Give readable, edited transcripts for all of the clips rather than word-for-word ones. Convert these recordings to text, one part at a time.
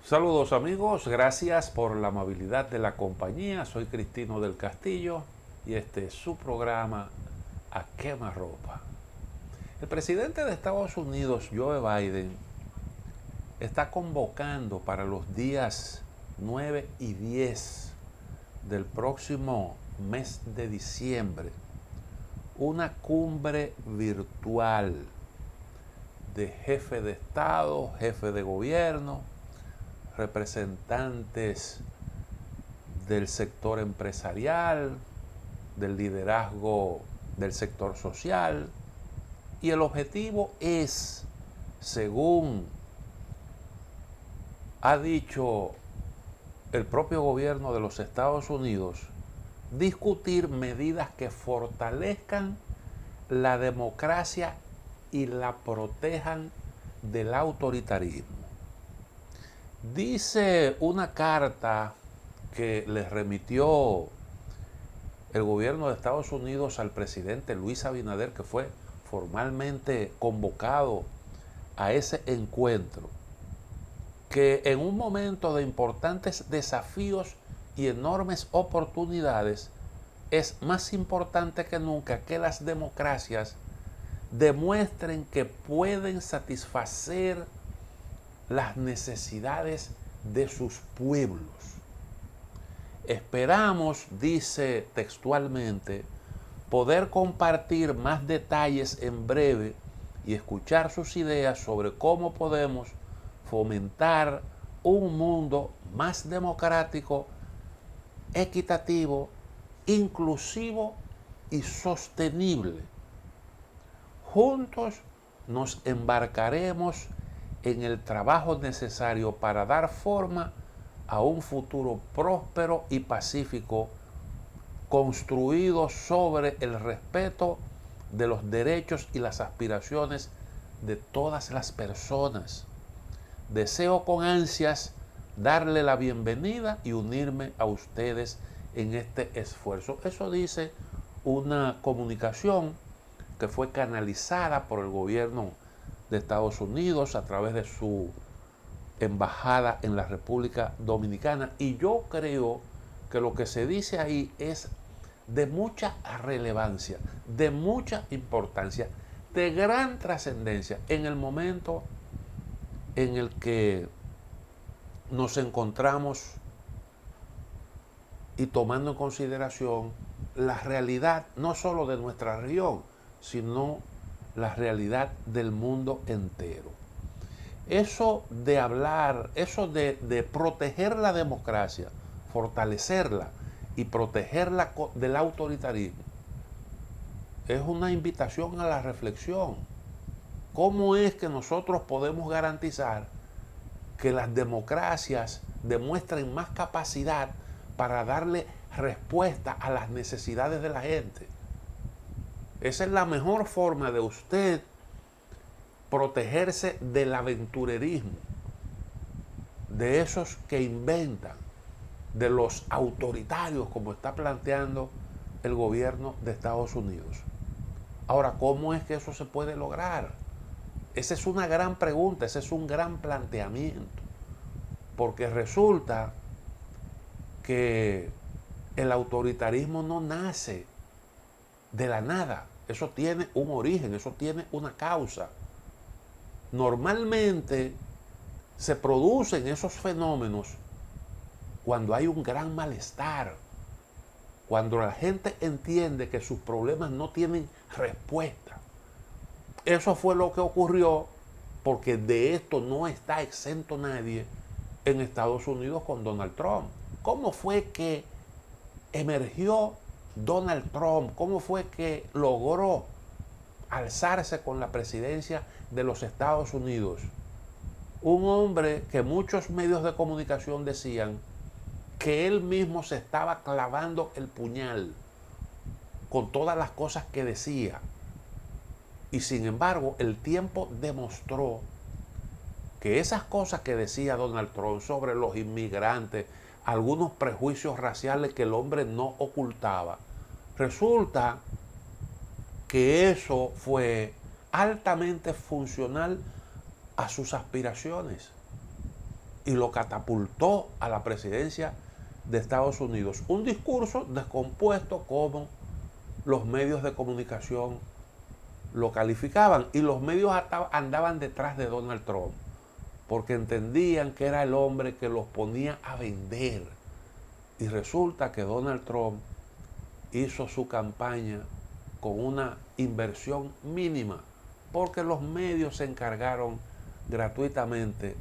Saludos amigos, gracias por la amabilidad de la compañía. Soy Cristino del Castillo y este es su programa A Quemarropa. El presidente de Estados Unidos, Joe Biden, está convocando para los días 9 y 10 del próximo mes de diciembre una cumbre virtual de jefe de Estado, jefe de gobierno, representantes del sector empresarial, del liderazgo del sector social, y el objetivo es, según ha dicho el propio gobierno de los Estados Unidos, discutir medidas que fortalezcan la democracia y la protejan del autoritarismo. Dice una carta que le remitió el gobierno de Estados Unidos al presidente Luis Abinader, que fue formalmente convocado a ese encuentro, que en un momento de importantes desafíos y enormes oportunidades es más importante que nunca que las democracias demuestren que pueden satisfacer las necesidades de sus pueblos. Esperamos, dice textualmente, poder compartir más detalles en breve y escuchar sus ideas sobre cómo podemos fomentar un mundo más democrático, equitativo, inclusivo y sostenible. Juntos nos embarcaremos en el trabajo necesario para dar forma a un futuro próspero y pacífico, construido sobre el respeto de los derechos y las aspiraciones de todas las personas. Deseo con ansias darle la bienvenida y unirme a ustedes en este esfuerzo. Eso dice una comunicación que fue canalizada por el gobierno de Estados Unidos a través de su embajada en la República Dominicana, y yo creo que lo que se dice ahí es de mucha relevancia, de mucha importancia, de gran trascendencia en el momento en el que nos encontramos y tomando en consideración la realidad no solo de nuestra región, sino la realidad del mundo entero. Eso de hablar, eso de proteger la democracia, fortalecerla y protegerla del autoritarismo, es una invitación a la reflexión. ¿Cómo es que nosotros podemos garantizar que las democracias demuestren más capacidad para darle respuesta a las necesidades de la gente? Esa es la mejor forma de usted protegerse del aventurerismo, de esos que inventan, de los autoritarios, como está planteando el gobierno de Estados Unidos. Ahora, ¿cómo es que eso se puede lograr? Esa es una gran pregunta, ese es un gran planteamiento, porque resulta que el autoritarismo no nace de la nada, eso tiene un origen, eso tiene una causa. Normalmente se producen esos fenómenos cuando hay un gran malestar, cuando la gente entiende que sus problemas no tienen respuesta. Eso fue lo que ocurrió, porque de esto no está exento nadie en Estados Unidos con Donald Trump. ¿Cómo fue que emergió Donald Trump? ¿Cómo fue que logró alzarse con la presidencia de los Estados Unidos? Un hombre que muchos medios de comunicación decían que él mismo se estaba clavando el puñal con todas las cosas que decía. Y sin embargo, el tiempo demostró que esas cosas que decía Donald Trump sobre los inmigrantes, algunos prejuicios raciales que el hombre no ocultaba, resulta que eso fue altamente funcional a sus aspiraciones. y lo catapultó a la presidencia de Estados Unidos. Un discurso descompuesto como los medios de comunicación lo calificaban, y los medios andaban detrás de Donald Trump porque entendían que era el hombre que los ponía a vender. Y resulta que Donald Trump hizo su campaña con una inversión mínima, porque los medios se encargaron gratuitamente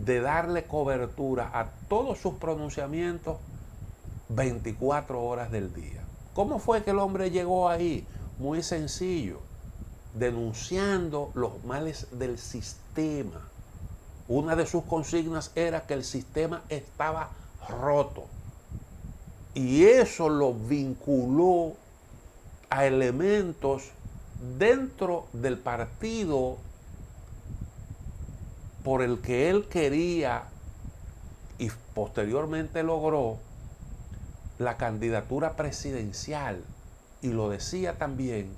de darle cobertura a todos sus pronunciamientos 24 horas del día. ¿Cómo fue que el hombre llegó ahí? Muy sencillo, denunciando los males del sistema. Una de sus consignas era que el sistema estaba roto, y eso lo vinculó a elementos dentro del partido por el que él quería y posteriormente logró la candidatura presidencial, y lo decía también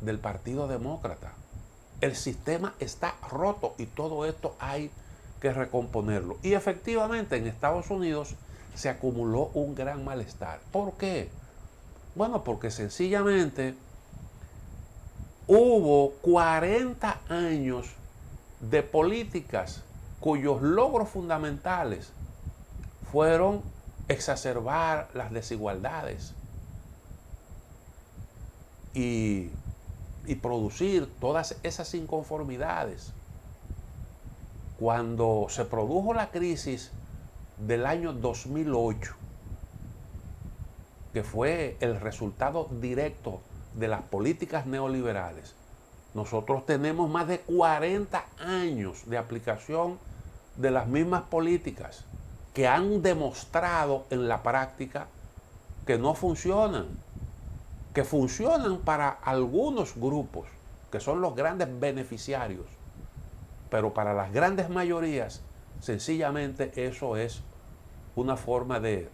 del Partido Demócrata. El sistema está roto y todo esto hay que recomponerlo. Y efectivamente en Estados Unidos se acumuló un gran malestar. ¿Por qué? Bueno, porque sencillamente hubo 40 años de políticas cuyos logros fundamentales fueron exacerbar las desigualdades y producir todas esas inconformidades. Cuando se produjo la crisis del año 2008, que fue el resultado directo de las políticas neoliberales, nosotros tenemos más de 40 años de aplicación de las mismas políticas que han demostrado en la práctica que no funcionan, que funcionan para algunos grupos, que son los grandes beneficiarios, pero para las grandes mayorías, sencillamente eso es una forma de,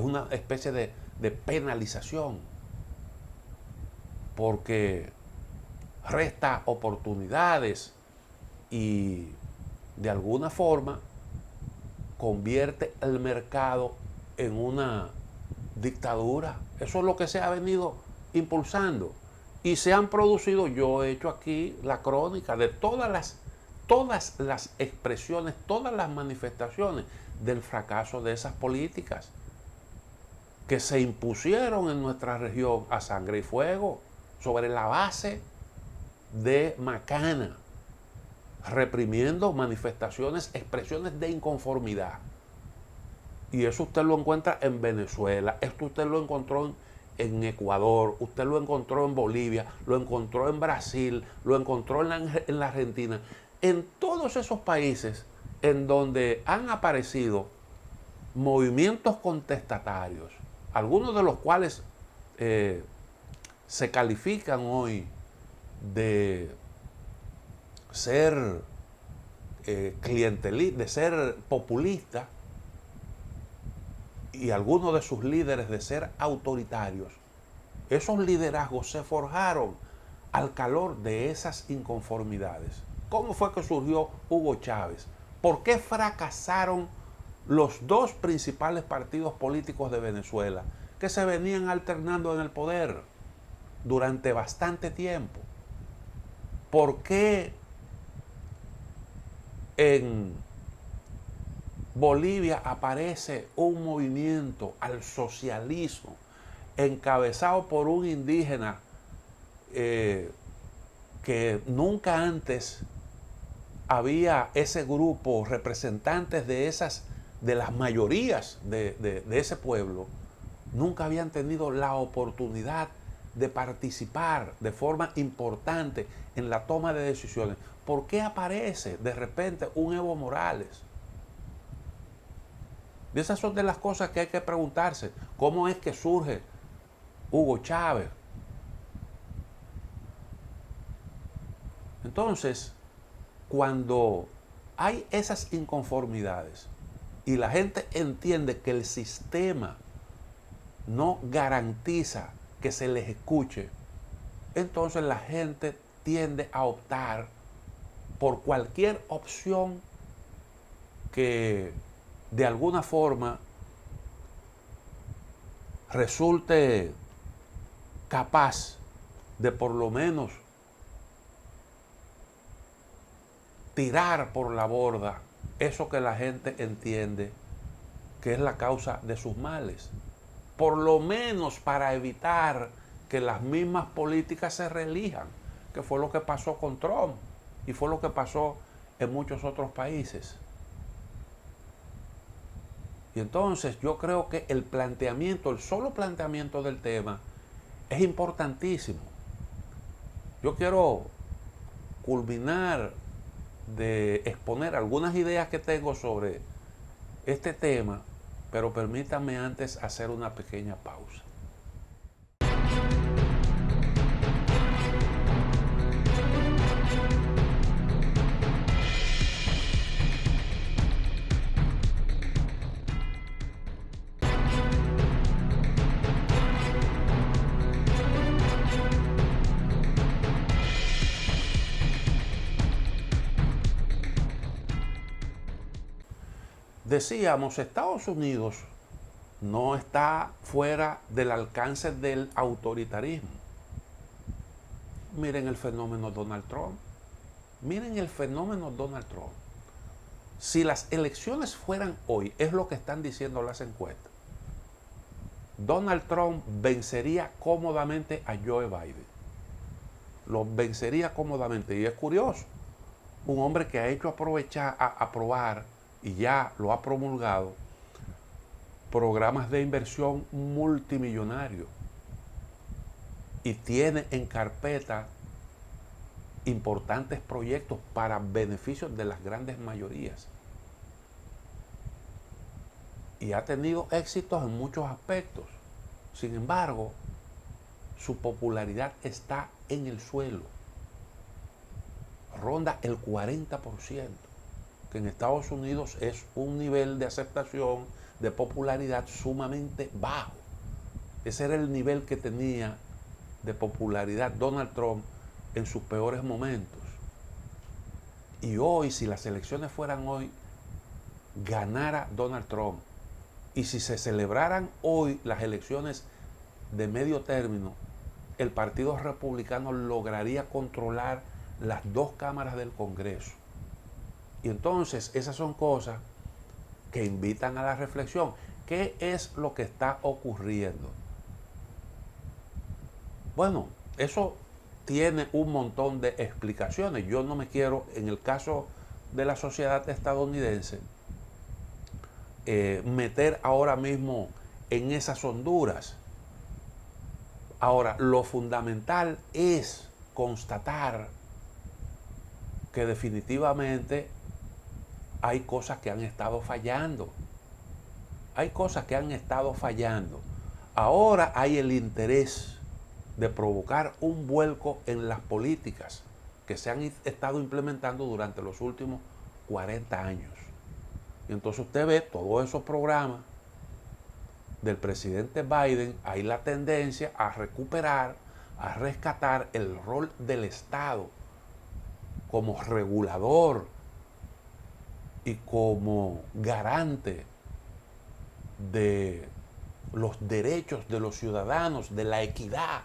una especie de penalización, porque resta oportunidades y de alguna forma convierte el mercado en una dictadura. Eso es lo que se ha venido impulsando. Y se han producido, yo he hecho aquí la crónica de todas las expresiones, todas las manifestaciones del fracaso de esas políticas que se impusieron en nuestra región a sangre y fuego sobre la base de macana, reprimiendo manifestaciones, expresiones de inconformidad. Y eso usted lo encuentra en Venezuela, esto usted lo encontró en Ecuador, usted lo encontró en Bolivia, lo encontró en Brasil, lo encontró en la Argentina, en todos esos países en donde han aparecido movimientos contestatarios, algunos de los cuales se califican hoy de ser clientelistas, de ser populistas, y algunos de sus líderes de ser autoritarios. Esos liderazgos se forjaron al calor de esas inconformidades. ¿Cómo fue que surgió Hugo Chávez? ¿Por qué fracasaron los dos principales partidos políticos de Venezuela que se venían alternando en el poder durante bastante tiempo? ¿Por qué en Bolivia aparece un movimiento al socialismo encabezado por un indígena que nunca antes había ese grupo, representantes de las mayorías de ese pueblo, nunca habían tenido la oportunidad de participar de forma importante en la toma de decisiones? ¿Por qué aparece de repente un Evo Morales? Y esas son de las cosas que hay que preguntarse. ¿Cómo es que surge Hugo Chávez? Entonces, cuando hay esas inconformidades y la gente entiende que el sistema no garantiza que se les escuche, entonces la gente tiende a optar por cualquier opción que de alguna forma resulte capaz de por lo menos tirar por la borda eso que la gente entiende que es la causa de sus males. Por lo menos para evitar que las mismas políticas se reelijan, que fue lo que pasó con Trump y fue lo que pasó en muchos otros países. Y entonces yo creo que el planteamiento, el solo planteamiento del tema es importantísimo. Yo quiero culminar de exponer algunas ideas que tengo sobre este tema, pero permítanme antes hacer una pequeña pausa. Decíamos, Estados Unidos no está fuera del alcance del autoritarismo. Miren el fenómeno Donald Trump. Miren el fenómeno Donald Trump. Si las elecciones fueran hoy, es lo que están diciendo las encuestas, Donald Trump vencería cómodamente a Joe Biden. Lo vencería cómodamente. Y es curioso, un hombre que ha hecho aprobar y ya lo ha promulgado programas de inversión multimillonarios y tiene en carpeta importantes proyectos para beneficios de las grandes mayorías. Y ha tenido éxitos en muchos aspectos. Sin embargo, su popularidad está en el suelo. Ronda el 40%, que en Estados Unidos es un nivel de aceptación, de popularidad sumamente bajo. Ese era el nivel que tenía de popularidad Donald Trump en sus peores momentos. Y hoy, si las elecciones fueran hoy, ganara Donald Trump. Y si se celebraran hoy las elecciones de medio término, el Partido Republicano lograría controlar las dos cámaras del Congreso. Y entonces esas son cosas que invitan a la reflexión. ¿Qué es lo que está ocurriendo? Bueno, eso tiene un montón de explicaciones. Yo no me quiero, en el caso de la sociedad estadounidense, meter ahora mismo en esas honduras. Ahora, lo fundamental es constatar que definitivamente hay cosas que han estado fallando. Hay cosas que han estado fallando. Ahora hay el interés de provocar un vuelco en las políticas que se han estado implementando durante los últimos 40 años. Y entonces usted ve todos esos programas del presidente Biden, hay la tendencia a recuperar, a rescatar el rol del Estado como regulador y como garante de los derechos de los ciudadanos, de la equidad.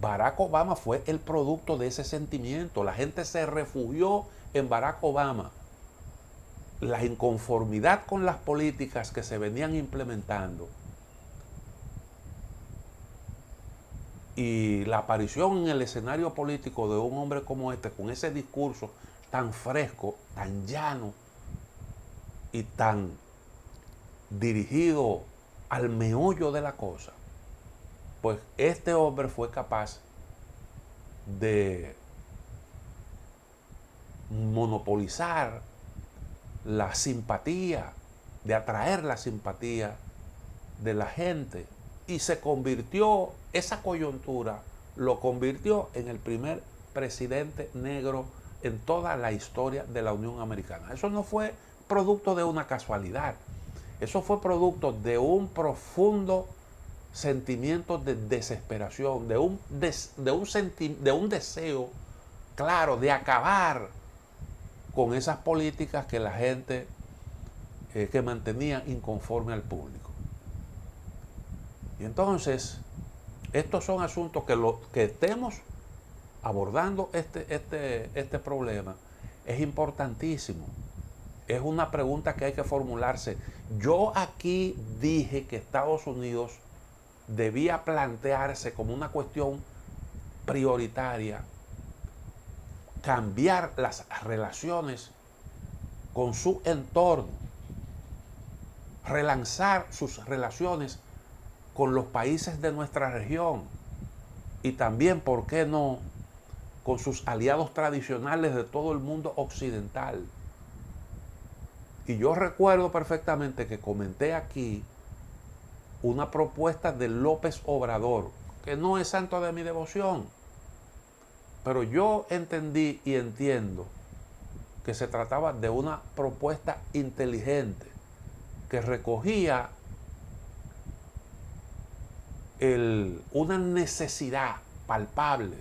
Barack Obama fue el producto de ese sentimiento. La gente se refugió en Barack Obama. La inconformidad con las políticas que se venían implementando y la aparición en el escenario político de un hombre como este, con ese discurso tan fresco, tan llano y tan dirigido al meollo de la cosa, pues este hombre fue capaz de monopolizar la simpatía, de atraer la simpatía de la gente, y se convirtió, esa coyuntura lo convirtió en el primer presidente negro en toda la historia de la Unión Americana. Eso no fue producto de una casualidad, eso fue producto de un profundo sentimiento de desesperación, de un deseo claro de acabar con esas políticas que la gente que mantenía inconforme al público. Y entonces, estos son asuntos que estemos abordando este problema. Es importantísimo. Es una pregunta que hay que formularse. Yo aquí dije que Estados Unidos debía plantearse como una cuestión prioritaria cambiar las relaciones con su entorno, relanzar sus relaciones con los países de nuestra región y también, ¿por qué no?, con sus aliados tradicionales de todo el mundo occidental. Y yo recuerdo perfectamente que comenté aquí una propuesta de López Obrador, que no es santo de mi devoción, pero yo entendí y entiendo que se trataba de una propuesta inteligente que recogía una necesidad palpable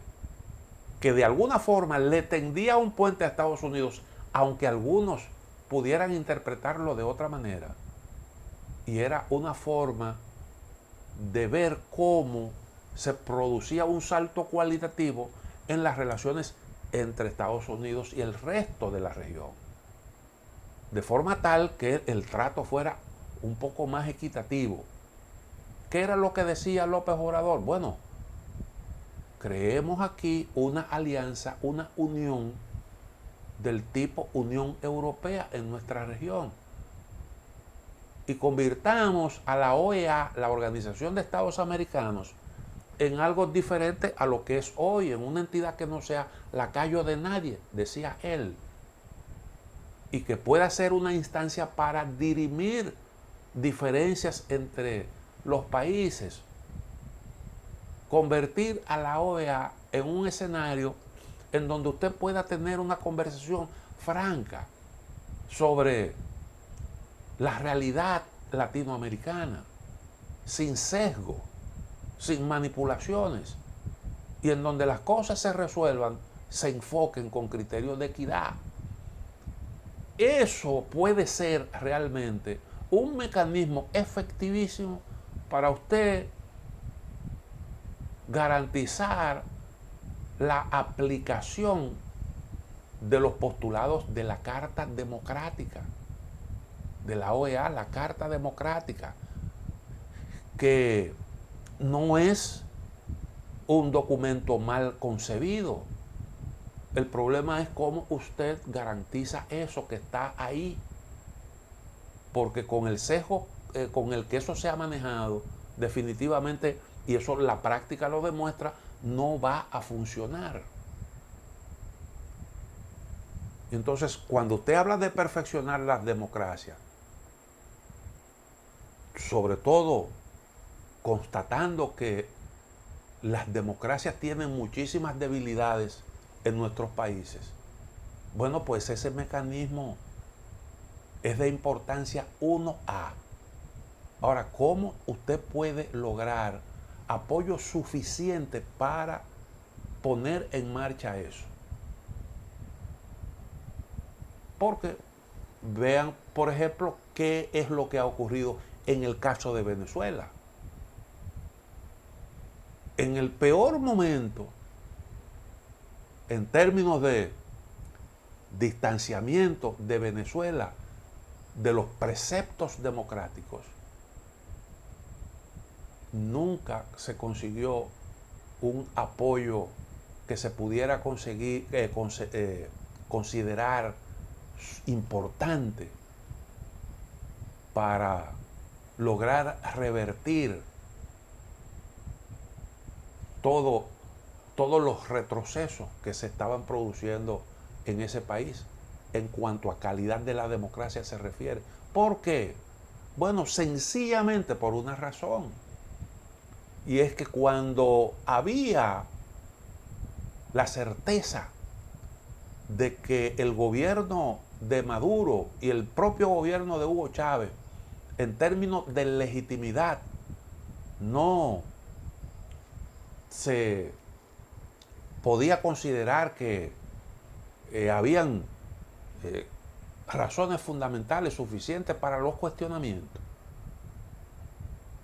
que de alguna forma le tendía un puente a Estados Unidos, aunque algunos pudieran interpretarlo de otra manera. Y era una forma de ver cómo se producía un salto cualitativo en las relaciones entre Estados Unidos y el resto de la región, de forma tal que el trato fuera un poco más equitativo. ¿Qué era lo que decía López Obrador? Bueno, creemos aquí una alianza, una unión del tipo Unión Europea en nuestra región y convirtamos a la OEA, la Organización de Estados Americanos, en algo diferente a lo que es hoy, en una entidad que no sea lacayo de nadie, decía él, y que pueda ser una instancia para dirimir diferencias entre los países, convertir a la OEA en un escenario en donde usted pueda tener una conversación franca sobre la realidad latinoamericana, sin sesgo, sin manipulaciones, y en donde las cosas se resuelvan, se enfoquen con criterios de equidad. Eso puede ser realmente un mecanismo efectivísimo para usted garantizar la aplicación de los postulados de la Carta Democrática, de la OEA, la Carta Democrática, que no es un documento mal concebido. El problema es cómo usted garantiza eso que está ahí, porque con el sesgo con el que eso se ha manejado, definitivamente, y eso la práctica lo demuestra, no va a funcionar. Entonces, cuando usted habla de perfeccionar las democracias, sobre todo constatando que las democracias tienen muchísimas debilidades en nuestros países, bueno, pues ese mecanismo es de importancia 1A. Ahora, ¿cómo usted puede lograr apoyo suficiente para poner en marcha eso? Porque vean, por ejemplo, qué es lo que ha ocurrido en el caso de Venezuela. En el peor momento, en términos de distanciamiento de Venezuela de los preceptos democráticos, nunca se consiguió un apoyo que se pudiera considerar importante para lograr revertir todos los retrocesos que se estaban produciendo en ese país en cuanto a calidad de la democracia se refiere. ¿Por qué? Bueno, sencillamente por una razón. Y es que cuando había la certeza de que el gobierno de Maduro y el propio gobierno de Hugo Chávez, en términos de legitimidad, no se podía considerar que habían razones fundamentales suficientes para los cuestionamientos.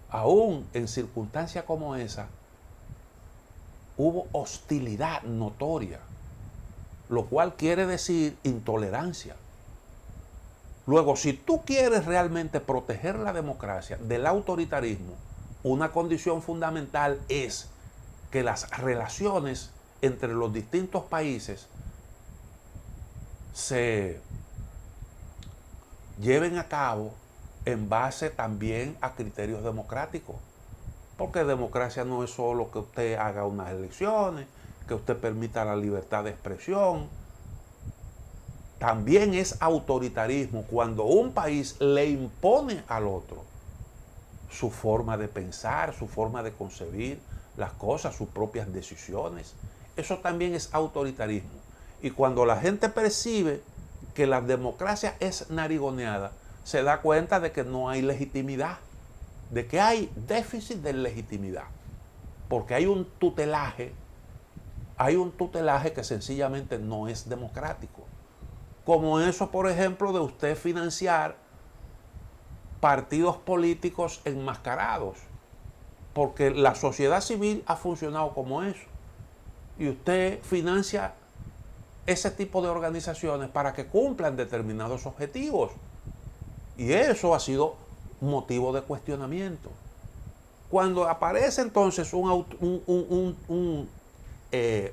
Aún en circunstancias como esa, hubo hostilidad notoria, lo cual quiere decir intolerancia. Luego, si tú quieres realmente proteger la democracia del autoritarismo, una condición fundamental es que las relaciones entre los distintos países se lleven a cabo en base también a criterios democráticos. Porque democracia no es solo que usted haga unas elecciones, que usted permita la libertad de expresión. También es autoritarismo cuando un país le impone al otro su forma de pensar, su forma de concebir las cosas, sus propias decisiones. Eso también es autoritarismo. Y cuando la gente percibe que la democracia es narigoneada, se da cuenta de que no hay legitimidad, de que hay déficit de legitimidad, porque hay un tutelaje que sencillamente no es democrático. Como eso, por ejemplo, de usted financiar partidos políticos enmascarados, porque la sociedad civil ha funcionado como eso, y usted financia ese tipo de organizaciones para que cumplan determinados objetivos, y eso ha sido motivo de cuestionamiento. Cuando aparece entonces un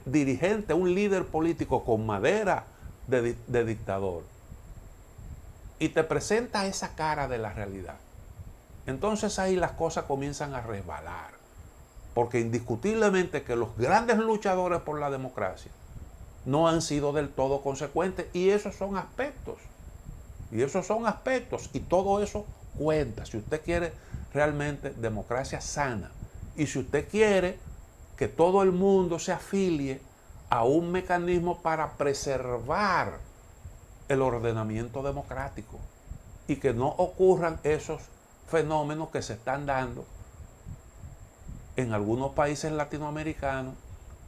dirigente, un líder político con madera de dictador, y te presenta esa cara de la realidad, entonces ahí las cosas comienzan a resbalar, porque indiscutiblemente que los grandes luchadores por la democracia no han sido del todo consecuentes, y esos son aspectos, y todo eso cuenta. Si usted quiere realmente democracia sana, y si usted quiere que todo el mundo se afilie a un mecanismo para preservar el ordenamiento democrático y que no ocurran esos fenómenos que se están dando en algunos países latinoamericanos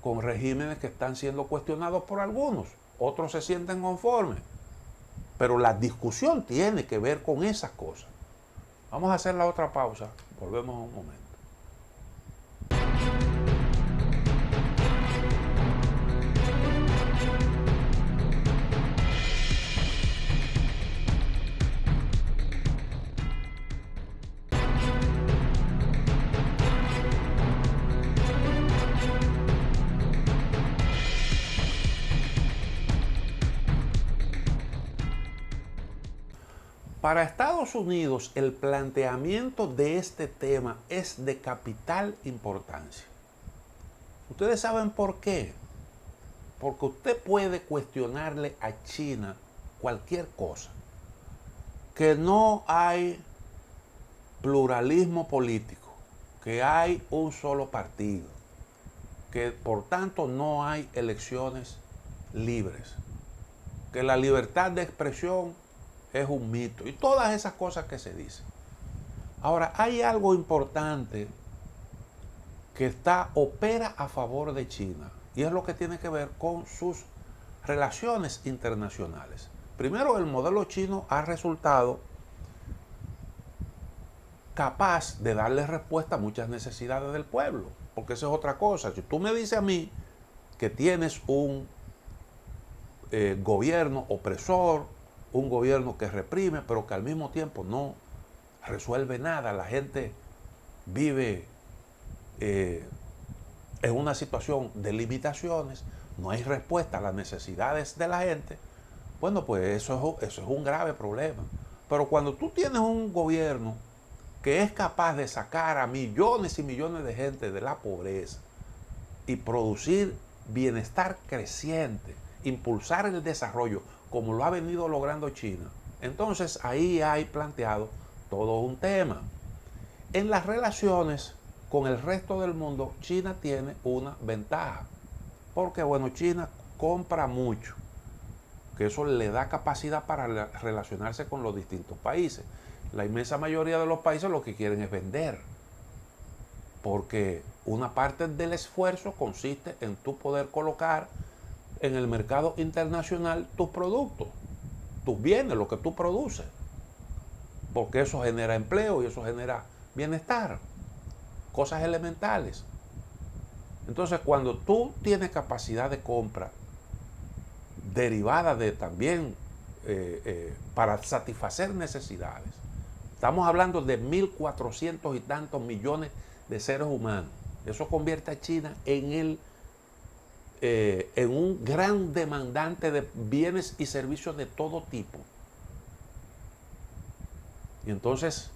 con regímenes que están siendo cuestionados por algunos, otros se sienten conformes, pero la discusión tiene que ver con esas cosas. Vamos a hacer la otra pausa, volvemos en un momento. Para Estados Unidos, el planteamiento de este tema es de capital importancia. ¿Ustedes saben por qué? Porque usted puede cuestionarle a China cualquier cosa. Que no hay pluralismo político, que hay un solo partido, que por tanto no hay elecciones libres, que la libertad de expresión es un mito, y todas esas cosas que se dicen. Ahora, hay algo importante que opera a favor de China, y es lo que tiene que ver con sus relaciones internacionales. Primero, el modelo chino ha resultado capaz de darle respuesta a muchas necesidades del pueblo, porque esa es otra cosa. Si tú me dices a mí que tienes un gobierno opresor, un gobierno que reprime, pero que al mismo tiempo no resuelve nada, la gente vive en una situación de limitaciones, no hay respuesta a las necesidades de la gente, bueno, pues eso es un grave problema. Pero cuando tú tienes un gobierno que es capaz de sacar a millones y millones de gente de la pobreza y producir bienestar creciente, impulsar el desarrollo, como lo ha venido logrando China, entonces ahí hay planteado todo un tema. En las relaciones con el resto del mundo, China tiene una ventaja, porque bueno, China compra mucho, que eso le da capacidad para relacionarse con los distintos países. La inmensa mayoría de los países lo que quieren es vender, porque una parte del esfuerzo consiste en tú poder colocar en el mercado internacional tus productos. tus bienes, lo que tú produces, porque eso genera empleo y eso genera bienestar, cosas elementales. Entonces, cuando tú tienes capacidad de compra derivada de también para satisfacer necesidades, estamos hablando de 1.400 y tantos millones de seres humanos. Eso convierte a China en un gran demandante de bienes y servicios de todo tipo. Y entonces,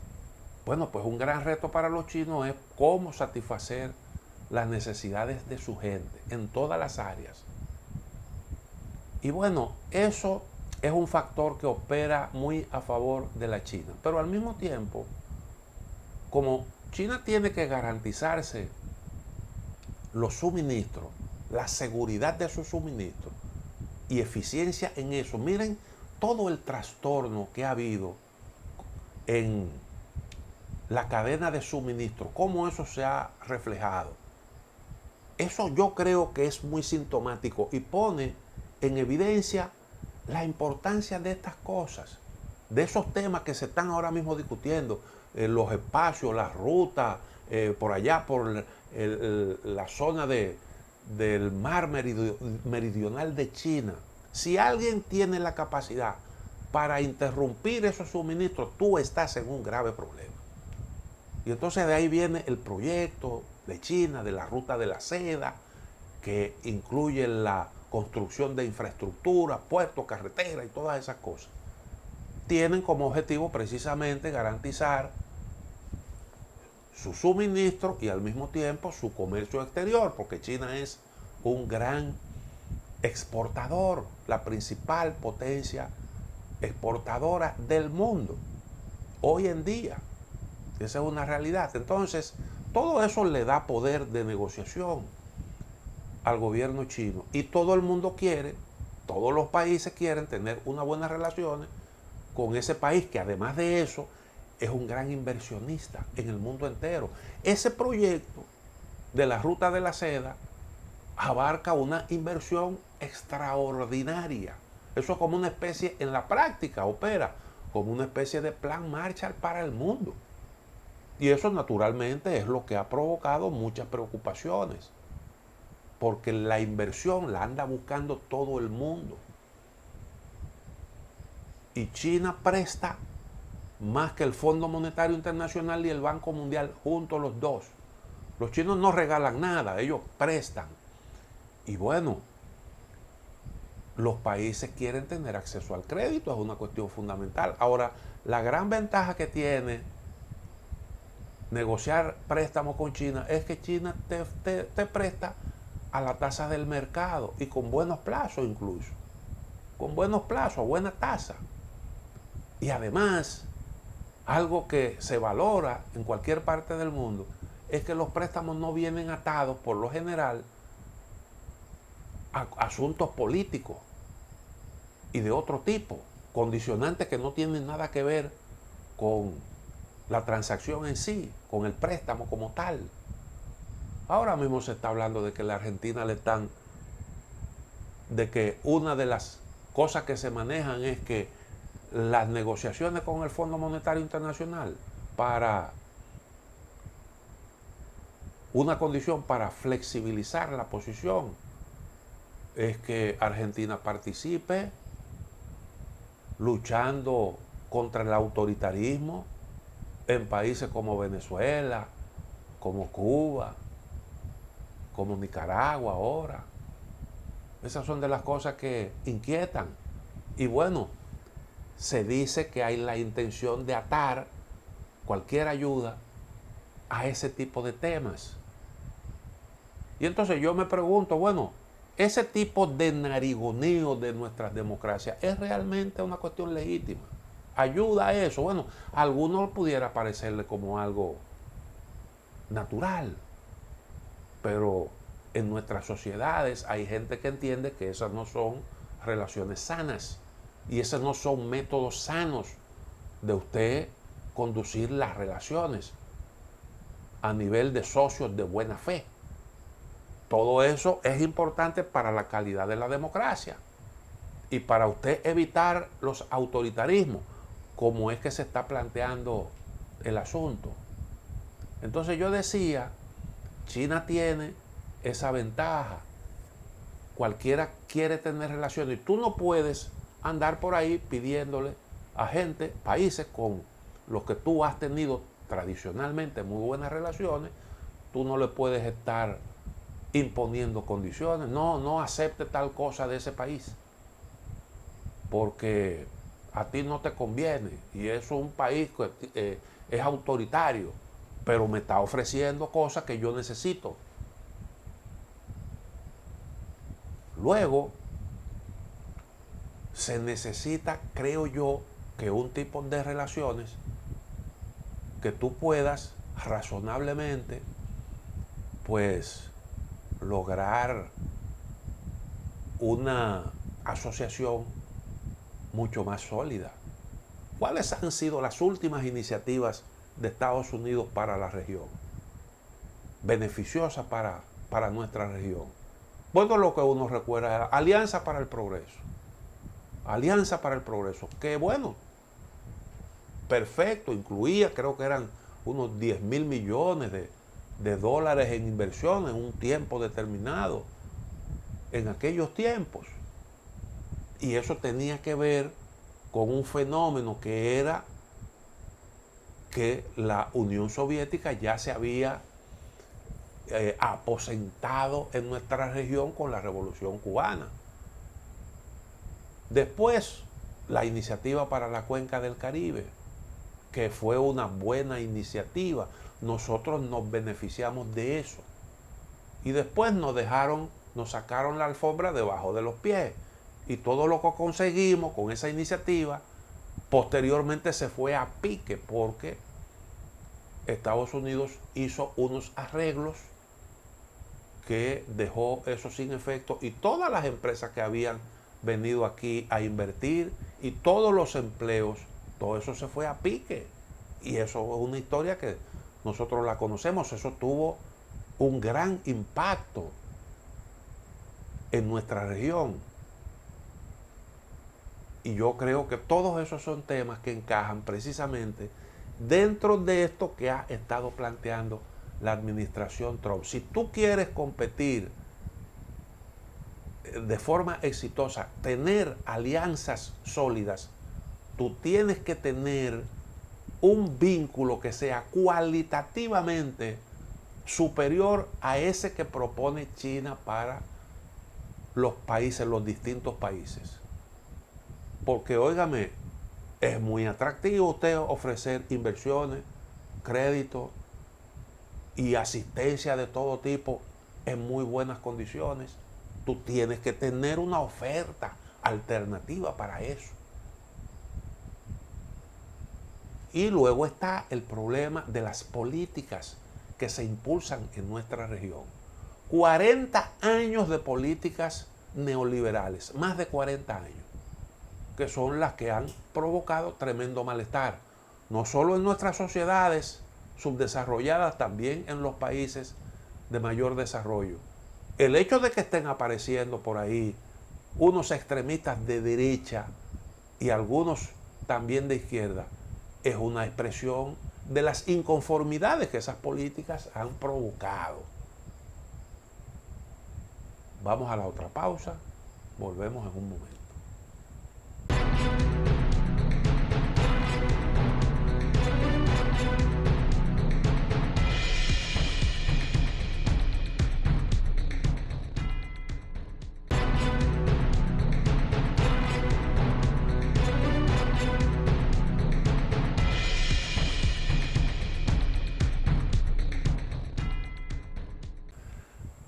bueno, pues un gran reto para los chinos es cómo satisfacer las necesidades de su gente en todas las áreas. Y bueno, eso es un factor que opera muy a favor de la China. Pero al mismo tiempo, como China tiene que garantizarse los suministros, la seguridad de sus suministros y eficiencia en eso, miren todo el trastorno que ha habido en la cadena de suministro, cómo eso se ha reflejado. Eso yo creo que es muy sintomático y pone en evidencia la importancia de estas cosas, de esos temas que se están ahora mismo discutiendo, los espacios, las rutas, por allá, por la zona del mar meridional de China. Si alguien tiene la capacidad para interrumpir esos suministros, tú estás en un grave problema. Y entonces de ahí viene el proyecto de China, de la ruta de la seda, que incluye la construcción de infraestructura, puertos, carreteras y todas esas cosas. Tienen como objetivo precisamente garantizar su suministro y al mismo tiempo su comercio exterior, porque China es un gran exportador, la principal potencia exportadora del mundo hoy en día. Esa es una realidad. Entonces, todo eso le da poder de negociación al gobierno chino y todo el mundo quiere, todos los países quieren tener unas buenas relaciones con ese país que además de eso es un gran inversionista en el mundo entero. Ese proyecto de la ruta de la seda abarca una inversión extraordinaria. Eso es como una especie, en la práctica opera como una especie de plan Marshall para el mundo. Y eso naturalmente es lo que ha provocado muchas preocupaciones, porque la inversión la anda buscando todo el mundo. Y China presta más que el Fondo Monetario Internacional y el Banco Mundial, juntos los dos. Los chinos no regalan nada, ellos prestan. Y bueno, los países quieren tener acceso al crédito, es una cuestión fundamental. Ahora, la gran ventaja que tiene negociar préstamos con China es que China te presta a la tasa del mercado y con buenos plazos incluso. Con buenos plazos, buena tasa. Y además, algo que se valora en cualquier parte del mundo es que los préstamos no vienen atados por lo general a asuntos políticos y de otro tipo, condicionantes que no tienen nada que ver con la transacción en sí, con el préstamo como tal. Ahora mismo se está hablando de que la Argentina de que una de las cosas que se manejan es que las negociaciones con el Fondo Monetario Internacional para una condición para flexibilizar la posición es que Argentina participe luchando contra el autoritarismo en países como Venezuela, como Cuba, como Nicaragua ahora. Esas son de las cosas que inquietan. Y bueno, se dice que hay la intención de atar cualquier ayuda a ese tipo de temas. Y entonces yo me pregunto, bueno, ese tipo de narigoneo de nuestras democracias es realmente una cuestión legítima. ¿Ayuda a eso? Bueno, a algunos pudiera parecerle como algo natural, pero en nuestras sociedades hay gente que entiende que esas no son relaciones sanas y esos no son métodos sanos de usted conducir las relaciones a nivel de socios de buena fe. Todo eso es importante para la calidad de la democracia. y para usted evitar los autoritarismos, como es que se está planteando el asunto. Entonces yo decía, China tiene esa ventaja. Cualquiera quiere tener relaciones y tú no puedes andar por ahí pidiéndole a gente, países con los que tú has tenido tradicionalmente muy buenas relaciones, tú no le puedes estar imponiendo condiciones. No, no acepte tal cosa de ese país, porque a ti no te conviene y eso es un país que es autoritario, pero me está ofreciendo cosas que yo necesito. Luego, se necesita, creo yo, que un tipo de relaciones que tú puedas razonablemente, pues, lograr una asociación mucho más sólida. ¿Cuáles han sido las últimas iniciativas de Estados Unidos para la región? Beneficiosas para nuestra región. Bueno, lo que uno recuerda es Alianza para el Progreso. Alianza para el Progreso, que bueno, perfecto, incluía, creo que eran unos 10.000 millones de dólares en inversión en un tiempo determinado, en aquellos tiempos. Y eso tenía que ver con un fenómeno que era que la Unión Soviética ya se había aposentado en nuestra región con la Revolución Cubana. Después, la iniciativa para la Cuenca del Caribe, que fue una buena iniciativa. Nosotros nos beneficiamos de eso. Y después nos sacaron la alfombra debajo de los pies. Y todo lo que conseguimos con esa iniciativa, posteriormente se fue a pique porque Estados Unidos hizo unos arreglos que dejó eso sin efecto y todas las empresas que habían venido aquí a invertir y todos los empleos, todo eso se fue a pique. Y eso es una historia que nosotros la conocemos. Eso tuvo un gran impacto en nuestra región. Y yo creo que todos esos son temas que encajan precisamente dentro de esto que ha estado planteando la administración Trump. Si tú quieres competir de forma exitosa, tener alianzas sólidas, tú tienes que tener un vínculo que sea cualitativamente superior a ese que propone China para los países, los distintos países. Porque, óigame, es muy atractivo usted ofrecer inversiones, crédito y asistencia de todo tipo en muy buenas condiciones. Tú tienes que tener una oferta alternativa para eso. Y luego está el problema de las políticas que se impulsan en nuestra región. 40 años de políticas neoliberales, más de 40 años, que son las que han provocado tremendo malestar, no solo en nuestras sociedades subdesarrolladas, también en los países de mayor desarrollo. El hecho de que estén apareciendo por ahí unos extremistas de derecha y algunos también de izquierda es una expresión de las inconformidades que esas políticas han provocado. Vamos a la otra pausa, volvemos en un momento.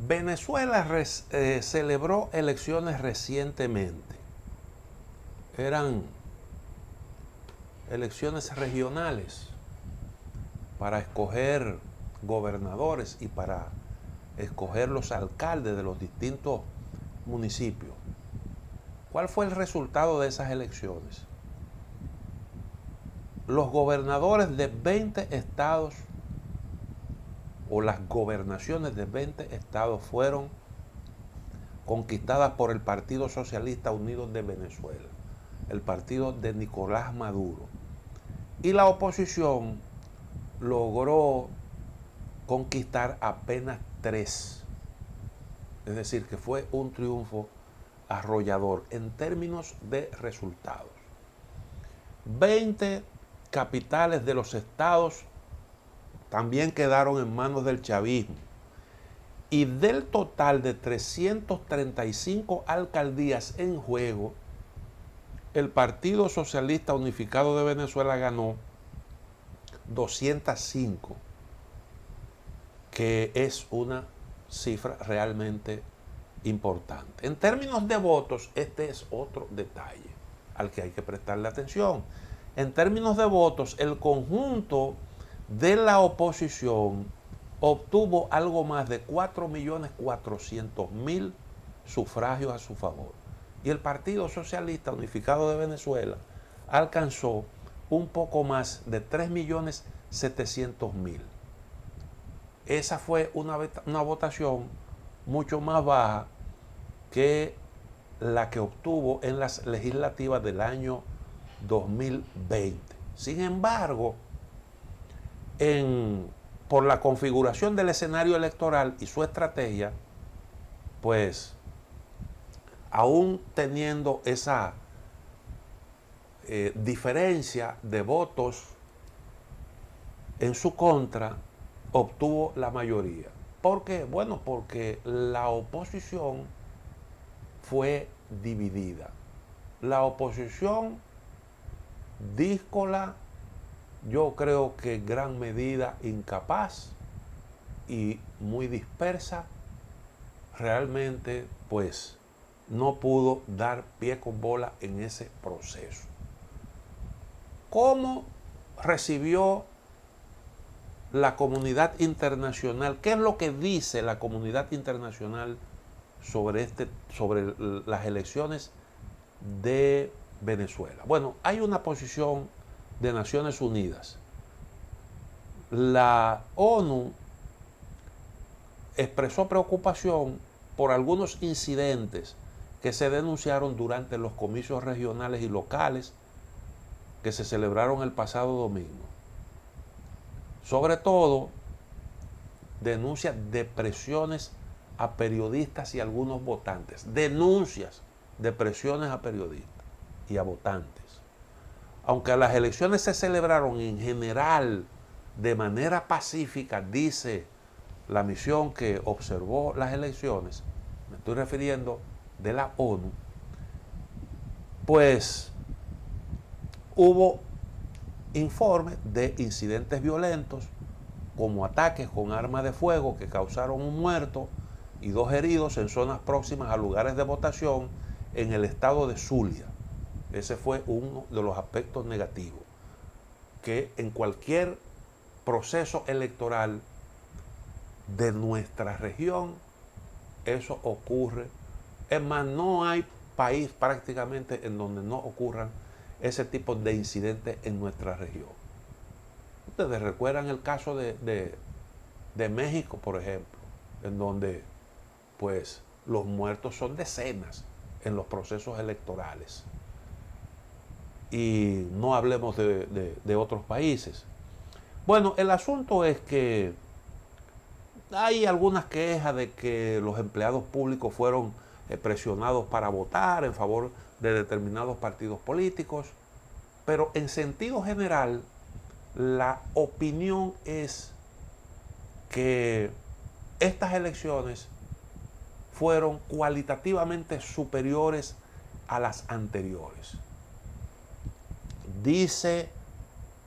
Venezuela celebró elecciones recientemente. Eran elecciones regionales para escoger gobernadores y para escoger los alcaldes de los distintos municipios. ¿Cuál fue el resultado de esas elecciones? Los gobernadores de 20 estados o las gobernaciones de 20 estados fueron conquistadas por el Partido Socialista Unido de Venezuela, el partido de Nicolás Maduro. Y la oposición logró conquistar apenas 3. Es decir, que fue un triunfo arrollador en términos de resultados. 20 capitales de los estados también quedaron en manos del chavismo. Y del total de 335 alcaldías en juego, el Partido Socialista Unificado de Venezuela ganó 205, que es una cifra realmente importante. En términos de votos, este es otro detalle al que hay que prestarle atención. En términos de votos, el conjunto de la oposición obtuvo algo más de 4.400.000 sufragios a su favor. Y el Partido Socialista Unificado de Venezuela alcanzó un poco más de 3.700.000. Esa fue una votación mucho más baja que la que obtuvo en las legislativas del año 2020. Sin embargo, por la configuración del escenario electoral y su estrategia, pues aún teniendo esa diferencia de votos en su contra, obtuvo la mayoría. ¿Por qué? Bueno, porque la oposición fue dividida. La oposición díscola, yo creo que en gran medida incapaz y muy dispersa, realmente pues no pudo dar pie con bola en ese proceso. ¿Cómo recibió la comunidad internacional? ¿Qué es lo que dice la comunidad internacional sobre las elecciones de Venezuela? Bueno, hay una posición de Naciones Unidas. La ONU expresó preocupación por algunos incidentes que se denunciaron durante los comicios regionales y locales que se celebraron el pasado domingo. Sobre todo, denuncias de presiones a periodistas y algunos votantes. Denuncias de presiones a periodistas y a votantes. Aunque las elecciones se celebraron en general de manera pacífica, dice la misión que observó las elecciones, me estoy refiriendo de la ONU, pues hubo informes de incidentes violentos, como ataques con armas de fuego que causaron un muerto y 2 heridos en zonas próximas a lugares de votación en el estado de Zulia. Ese fue uno de los aspectos negativos, que en cualquier proceso electoral de nuestra región eso ocurre. Es más, no hay país prácticamente en donde no ocurran ese tipo de incidentes en nuestra región. Ustedes recuerdan el caso de México, por ejemplo, en donde pues los muertos son decenas en los procesos electorales. Y no hablemos de otros países. Bueno, el asunto es que hay algunas quejas de que los empleados públicos fueron presionados para votar en favor de determinados partidos políticos, pero en sentido general la opinión es que estas elecciones fueron cualitativamente superiores a las anteriores. Dice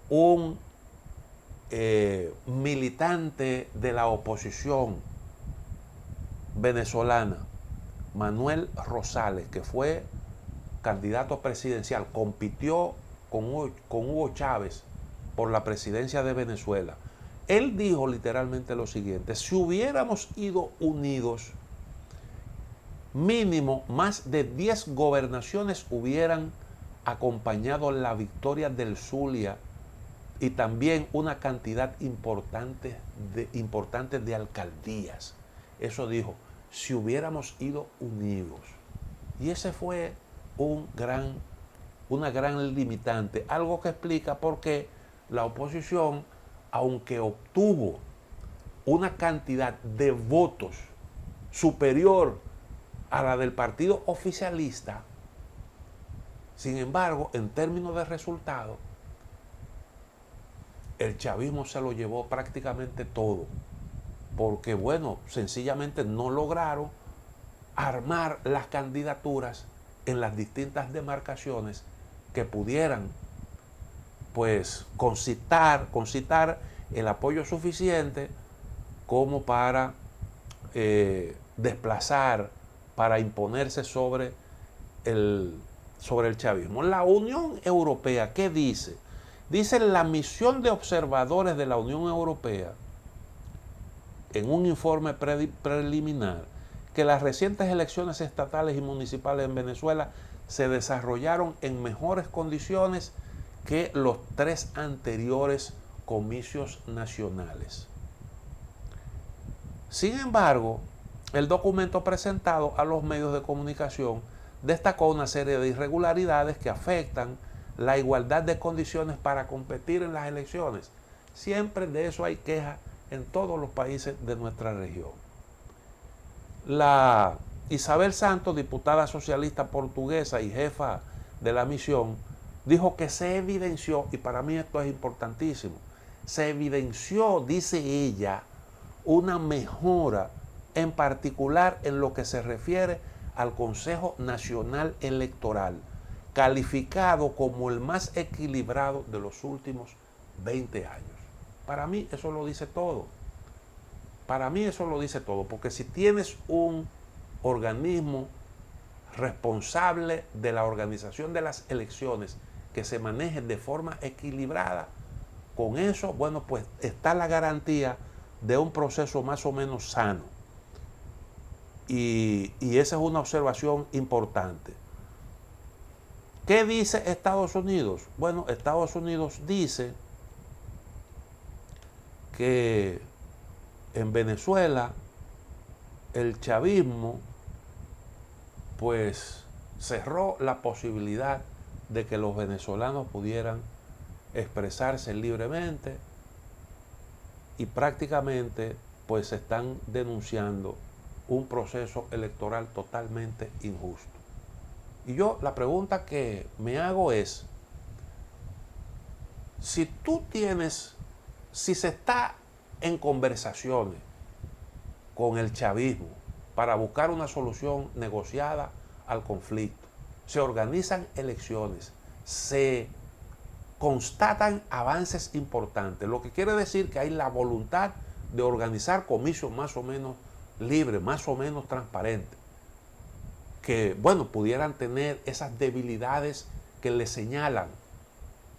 un militante de la oposición venezolana, Manuel Rosales, que fue candidato presidencial, compitió con Hugo Chávez por la presidencia de Venezuela. Él dijo literalmente lo siguiente: si hubiéramos ido unidos, mínimo más de 10 gobernaciones hubieran acompañado la victoria del Zulia y también una cantidad importante de alcaldías. Eso dijo, si hubiéramos ido unidos. Y ese fue una gran limitante, algo que explica por qué la oposición, aunque obtuvo una cantidad de votos superior a la del partido oficialista, sin embargo, en términos de resultados, el chavismo se lo llevó prácticamente todo, porque bueno, sencillamente no lograron armar las candidaturas en las distintas demarcaciones que pudieran pues concitar el apoyo suficiente como para desplazar, para imponerse sobre el chavismo. La Unión Europea, ¿qué dice? Dice la misión de observadores de la Unión Europea en un informe preliminar que las recientes elecciones estatales y municipales en Venezuela se desarrollaron en mejores condiciones que los 3 anteriores comicios nacionales. Sin embargo, el documento presentado a los medios de comunicación destacó una serie de irregularidades que afectan la igualdad de condiciones para competir en las elecciones. Siempre de eso hay queja en todos los países de nuestra región. La Isabel Santos, diputada socialista portuguesa y jefa de la misión, dijo que se evidenció, y para mí esto es importantísimo, se evidenció, dice ella, una mejora en particular en lo que se refiere al Consejo Nacional Electoral, calificado como el más equilibrado de los últimos 20 años. Para mí eso lo dice todo. Para mí eso lo dice todo, porque si tienes un organismo responsable de la organización de las elecciones que se maneje de forma equilibrada, con eso, bueno, pues está la garantía de un proceso más o menos sano. Y esa es una observación importante. ¿Qué dice Estados Unidos? Bueno, Estados Unidos dice que en Venezuela el chavismo pues cerró la posibilidad de que los venezolanos pudieran expresarse libremente y prácticamente pues están denunciando un proceso electoral totalmente injusto. Y yo la pregunta que me hago es, si se está en conversaciones con el chavismo para buscar una solución negociada al conflicto, se organizan elecciones, se constatan avances importantes, lo que quiere decir que hay la voluntad de organizar comicios más o menos libres, más o menos transparentes, que, bueno, pudieran tener esas debilidades que le señalan,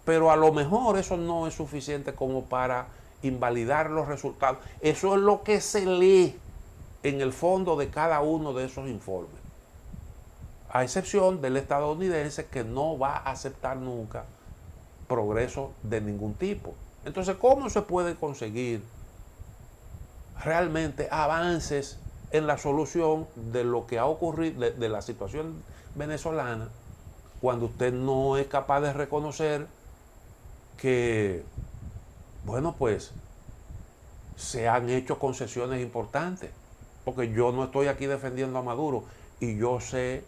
pero a lo mejor eso no es suficiente como para invalidar los resultados. Eso es lo que se lee en el fondo de cada uno de esos informes, a excepción del estadounidense, que no va a aceptar nunca progreso de ningún tipo. Entonces, ¿cómo se puede conseguir realmente avances en la solución de lo que ha ocurrido, de la situación venezolana, cuando usted no es capaz de reconocer que, bueno, pues se han hecho concesiones importantes? Porque yo no estoy aquí defendiendo a Maduro y yo sé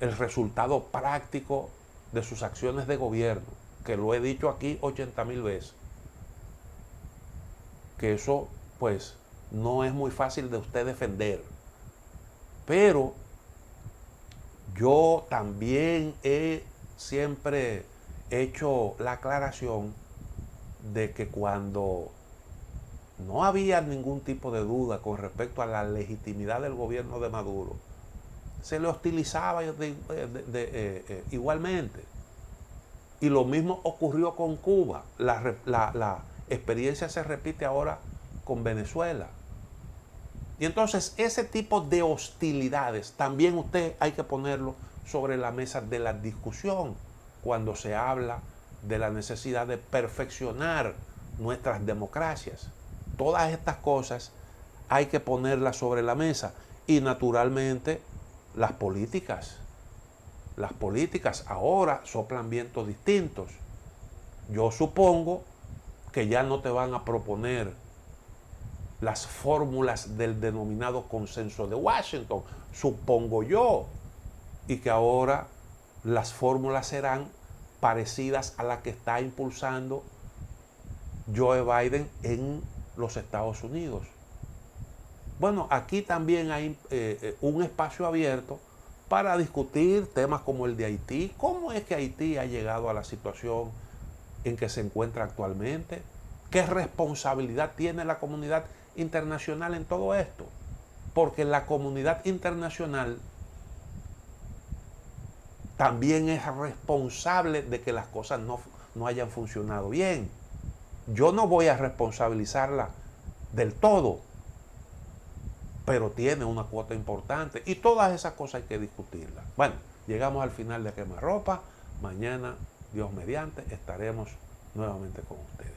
el resultado práctico de sus acciones de gobierno, que lo he dicho aquí 80,000 veces, que eso pues no es muy fácil de usted defender. Pero yo también he siempre hecho la aclaración de que cuando no había ningún tipo de duda con respecto a la legitimidad del gobierno de Maduro, se le hostilizaba igualmente. Y lo mismo ocurrió con Cuba. La experiencia se repite ahora con Venezuela. Y entonces ese tipo de hostilidades también usted hay que ponerlo sobre la mesa de la discusión cuando se habla de la necesidad de perfeccionar nuestras democracias. Todas estas cosas hay que ponerlas sobre la mesa. Y naturalmente las políticas ahora soplan vientos distintos. Yo supongo que ya no te van a proponer las fórmulas del denominado consenso de Washington, supongo yo, y que ahora las fórmulas serán parecidas a las que está impulsando Joe Biden en los Estados Unidos. Bueno, aquí también hay un espacio abierto para discutir temas como el de Haití. ¿Cómo es que Haití ha llegado a la situación en que se encuentra actualmente? ¿Qué responsabilidad tiene la comunidad internacional en todo esto? Porque la comunidad internacional también es responsable de que las cosas no hayan funcionado bien. Yo no voy a responsabilizarla del todo, pero tiene una cuota importante y todas esas cosas hay que discutirlas. Bueno, llegamos al final de Quemarropa. Mañana, Dios mediante, estaremos nuevamente con ustedes.